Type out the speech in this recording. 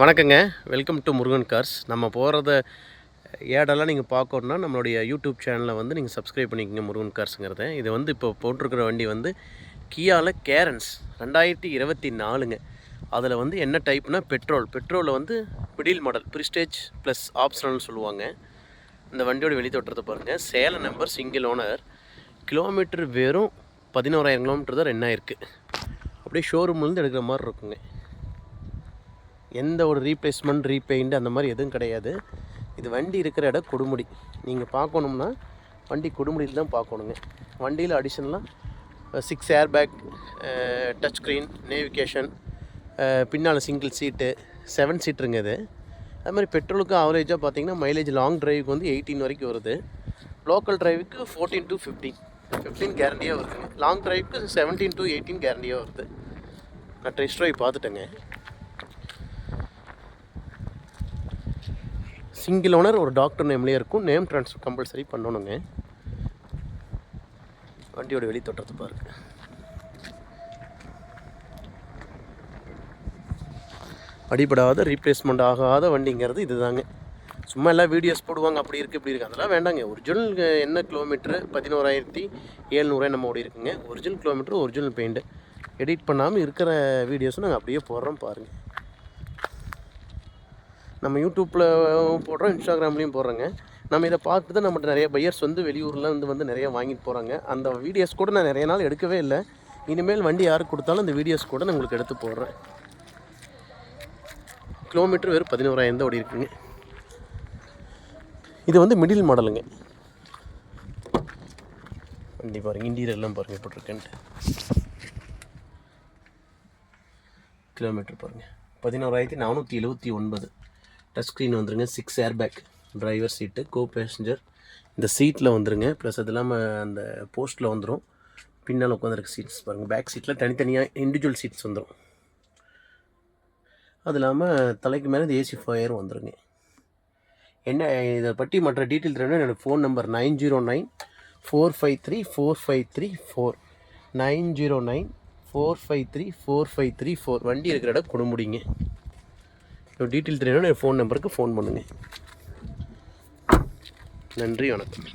வணக்கங்க. Welcome to Murugan cars. நம்ம போகிறத ஏடெல்லாம் நீங்கள் பார்க்கணுன்னா நம்மளுடைய யூடியூப் சேனலை வந்து நீங்கள் சப்ஸ்கிரைப் பண்ணிக்கோங்க, முருகன் கார்ஸுங்கிறத. இது வந்து இப்போ போட்டிருக்கிற வண்டி வந்து கியாவில் கேரன்ஸ் 2024ங்க. அதில் வந்து என்ன டைப்னா பெட்ரோலில் வந்து மிடில் மாடல் ப்ரிஸ்டேஜ் ப்ளஸ் ஆப்ஷனல்னு சொல்லுவாங்க. இந்த வண்டியோட வெளித்தோற்றத்தை பாருங்கள். Salem number, single owner. Kilometre வெறும் 11,000 கிலோமீட்டர் தான் ரன் ஆயிருக்கு. அப்படியே ஷோரூம்லேருந்து எடுக்கிற மாதிரி இருக்குங்க. எந்த ஒரு ரீப்ளேஸ்மெண்ட், ரீபெயிண்ட் அந்த மாதிரி எதுவும் கிடையாது. இது வண்டி இருக்கிற இடம் கொடுமுடி. நீங்கள் பார்க்கணும்னா வண்டி கொடுமுடியில் தான் பார்க்கணுங்க. வண்டியில் அடிஷ்னலாக 6 air bag, touch screen, navigation, பின்னால் சிங்கிள் சீட்டு, 7 சீட்டுருங்க இது. அது மாதிரி பெட்ரோலுக்கு ஆவரேஜாக பார்த்தீங்கன்னா மைலேஜ் லாங் டிரைவுக்கு வந்து 18 வரைக்கும் வருது. லோக்கல் டிரைவுக்கு 14 to 15 கேரண்டியாக வருதுங்க. லாங் டிரைவுக்கு 17 to 18 கேரண்டியாக வருது. நான் டெஸ்ட் ட்ரைவ் பார்த்துட்டேங்க. சிங்கிள் ஓனர், ஒரு டாக்டர் நேம்லேயே இருக்கும். நேம் ட்ரான்ஸ்ஃபர் கம்பல்சரி பண்ணணுங்க. வண்டியோட வெளி தோற்றத்தை பாருங்க. அடிபடாத, ரீப்ளேஸ்மெண்ட் ஆகாத வண்டிங்கிறது இதுதாங்க. சும்மா எல்லாம் வீடியோஸ் போடுவாங்க, அப்படி இருக்குது இப்படி இருக்குது, அதெல்லாம் வேண்டாங்க. ஒரிஜினல் என்ன கிலோமீட்ரு 11,700 நம்ம ஓடி இருக்குங்க. Original kilometre, original paint, edit பண்ணாமல் இருக்கிற வீடியோஸும் நாங்கள் அப்படியே போடுறோம் பாருங்கள். நம்ம யூடியூப்பில் போடுறோம், இன்ஸ்டாகிராம்லேயும் போடுறோங்க. நம்ம இதை பார்த்து தான் நம்மகிட்ட நிறைய பையர்ஸ் வந்து வெளியூரில் வந்து நிறைய வாங்கிட்டு போகிறாங்க. அந்த வீடியோஸ் கூட நான் நிறைய நாள் எடுக்கவே இல்லை. இனிமேல் வண்டி யாருக்கு கொடுத்தாலும் அந்த வீடியோஸ் கூட நான் உங்களுக்கு எடுத்து போடுறேன். கிலோமீட்டர் வெறும் 11,000 தான் ஓடி இருக்குங்க. இது வந்து மிடில் மாடலுங்க. வண்டி பாருங்கள், இன்டீரியர் எல்லாம் பாருங்கள் எப்படி இருக்குன்ட்டு. கிலோமீட்டர் பாருங்கள், 11,479. டச் ஸ்க்ரீன் வந்துருங்க. 6 ஏர் பேக், டிரைவர் சீட்டு, கோ பேசஞ்சர் இந்த சீட்டில் வந்துருங்க. ப்ளஸ் அது இல்லாமல் அந்த போஸ்ட்டில் வந்துடும். பின்னால் உட்காந்துருக்க சீட்ஸ் பாருங்கள். பேக் சீட்டில் தனித்தனியாக இண்டிவிஜுவல் சீட்ஸ் வந்துடும். அது இல்லாமல் தலைக்கு மேலே இந்த ஏசி ஃபயரும் வந்துடுங்க. என்ன இதை பற்றி மற்ற டீட்டெயில் தெரியணும், என்னோடய ஃபோன் நம்பர் 909-453-4534 909-453-4534. வண்டி இருக்கிற இடம் கொடுமுடிங்க. டீட்டெயில் தெரியணும், என் ஃபோன் நம்பருக்கு ஃபோன் பண்ணுங்கள். நன்றி, வணக்கம்.